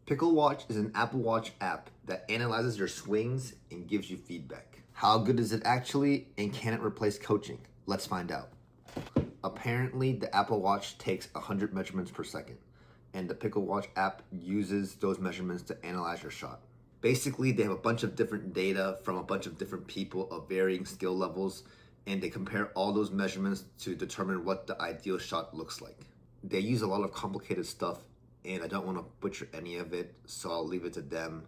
Pickle Watch is an Apple Watch app that analyzes your swings and gives you feedback. How good is it actually, and can it replace coaching? Let's find out. Apparently, the Apple Watch takes 100 measurements per second, and the Pickle Watch app uses those measurements to analyze your shot. Basically, they have a bunch of different data from a bunch of different people of varying skill levels, and they compare all those measurements to determine what the ideal shot looks like. They use a lot of complicated stuff, and I don't want to butcher any of it, so I'll leave it to them.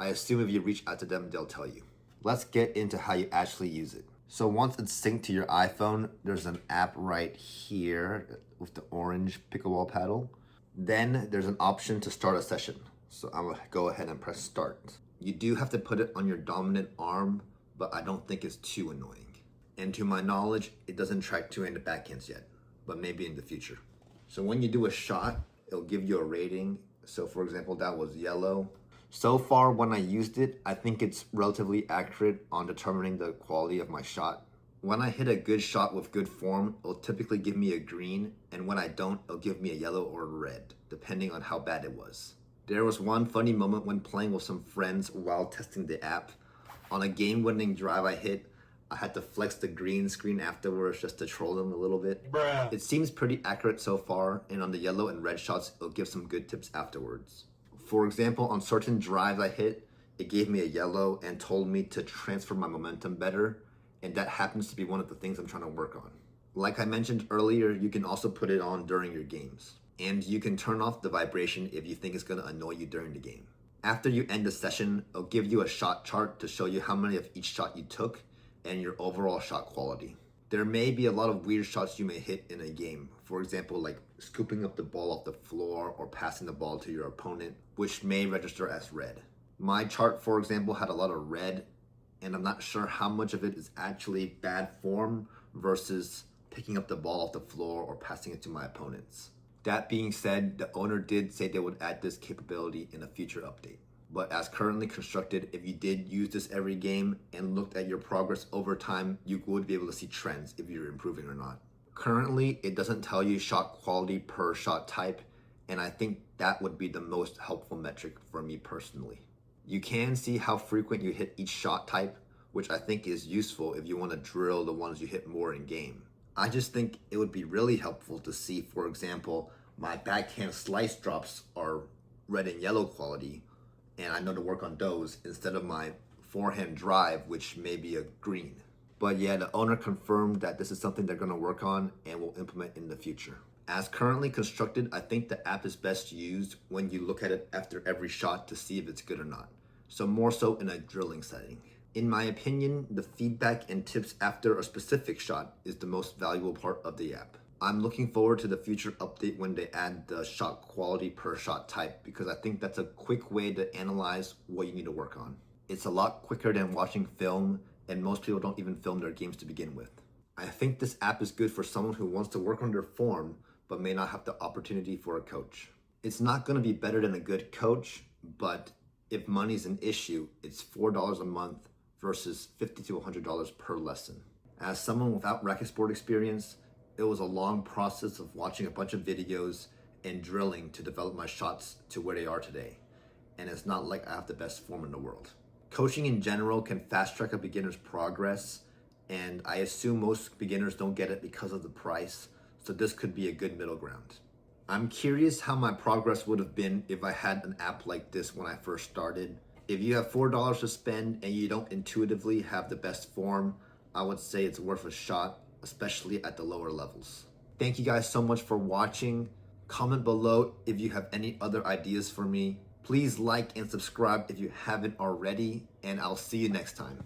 I assume if you reach out to them, they'll tell you. Let's get into how you actually use it. So once it's synced to your iPhone, there's an app right here with the orange pickleball paddle. Then there's an option to start a session. So I'm gonna go ahead and press start. You do have to put it on your dominant arm, but I don't think it's too annoying. And to my knowledge, it doesn't track two-handed backhands yet, but maybe in the future. So when you do a shot, it'll give you a rating. So for example, that was yellow. So far when I used it, I think it's relatively accurate on determining the quality of my shot. When I hit a good shot with good form, it'll typically give me a green, and when I don't, it'll give me a yellow or a red, depending on how bad it was. There was one funny moment when playing with some friends while testing the app. On a game-winning drive I hit, I had to flex the green screen afterwards just to troll them a little bit. Bruh. It seems pretty accurate so far, and on the yellow and red shots, it'll give some good tips afterwards. For example, on certain drives I hit, it gave me a yellow and told me to transfer my momentum better, and that happens to be one of the things I'm trying to work on. Like I mentioned earlier, you can also put it on during your games, and you can turn off the vibration if you think it's going to annoy you during the game. After you end the session, it'll give you a shot chart to show you how many of each shot you took and your overall shot quality. There may be a lot of weird shots you may hit in a game. For example, like scooping up the ball off the floor or passing the ball to your opponent, which may register as red. My chart, for example, had a lot of red, and I'm not sure how much of it is actually bad form versus picking up the ball off the floor or passing it to my opponents. That being said, the owner did say they would add this capability in a future update. But as currently constructed, if you did use this every game and looked at your progress over time, you would be able to see trends if you're improving or not. Currently, it doesn't tell you shot quality per shot type, and I think that would be the most helpful metric for me personally. You can see how frequent you hit each shot type, which I think is useful if you want to drill the ones you hit more in game. I just think it would be really helpful to see, for example, my backhand slice drops are red and yellow quality, and I know to work on those instead of my forehand drive, which may be a green. But yeah, the owner confirmed that this is something they're gonna work on and will implement in the future. As currently constructed, I think the app is best used when you look at it after every shot to see if it's good or not. So more so in a drilling setting. In my opinion, the feedback and tips after a specific shot is the most valuable part of the app. I'm looking forward to the future update when they add the shot quality per shot type, because I think that's a quick way to analyze what you need to work on. It's a lot quicker than watching film, and most people don't even film their games to begin with. I think this app is good for someone who wants to work on their form but may not have the opportunity for a coach. It's not going to be better than a good coach, but if money's an issue, it's $4 a month versus $50 to $100 per lesson. As someone without racket sport experience, it was a long process of watching a bunch of videos and drilling to develop my shots to where they are today. And it's not like I have the best form in the world. Coaching in general can fast track a beginner's progress, and I assume most beginners don't get it because of the price, so this could be a good middle ground. I'm curious how my progress would have been if I had an app like this when I first started. If you have $4 to spend and you don't intuitively have the best form, I would say it's worth a shot, especially at the lower levels. Thank you guys so much for watching. Comment below if you have any other ideas for me. Please like and subscribe if you haven't already, and I'll see you next time.